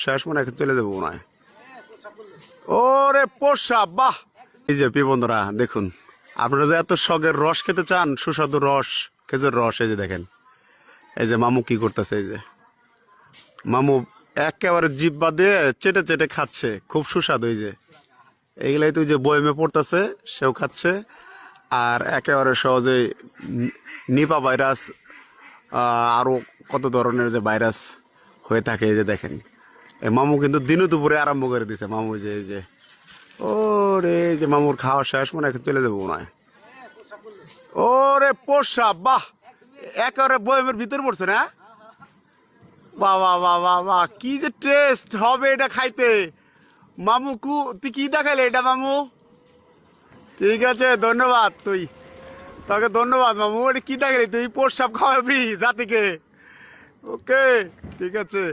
শেষ মনে এখন চলে যাবো মনে হয়। ওরে পোষা বাহ! এই যে প্রিয় বন্ধুরা দেখুন, আপনারা যে এত শখের রস খেতে চান, সুস্বাদু রস, খেজুর রস, এই যে দেখেন, এই যে মামু কি করতেছে, এই যে মামু একেবারে জিব্বা দিয়ে চেটে চেটে খাচ্ছে, খুব সুস্বাদু। এই যে এইগুলাই তো যে বয়মে পড়তেছে, সেও খাচ্ছে। আর একেবারে সহজেই নিপা ভাইরাস, আরো কত ধরনের যে ভাইরাস হয়ে থাকে, এই যে দেখেন, এই মামু কিন্তু দিনে দুপুরে আরম্ভ করে দিছে মামু, যে এই যে ওরে, এই যে মামুর খাওয়া শেষ মনে হয় এখন চলে যাবো মনে হয়। ওরে পোষা বাহ! একেবারে বয়মের ভিতর পড়ছে না? বাহ বাহ বাহ বাহ বাহ, কি যে টেস্ট হবে এটা খাইতে। মামু তুই কি দেখাইলে এটা মামু? ঠিক আছে, ধন্যবাদ। তোকে ধন্যবাদ মামু। এটা কি দেখালি তুই? প্রসাব খাওয়াবি জাতিকে? ওকে, ঠিক আছে।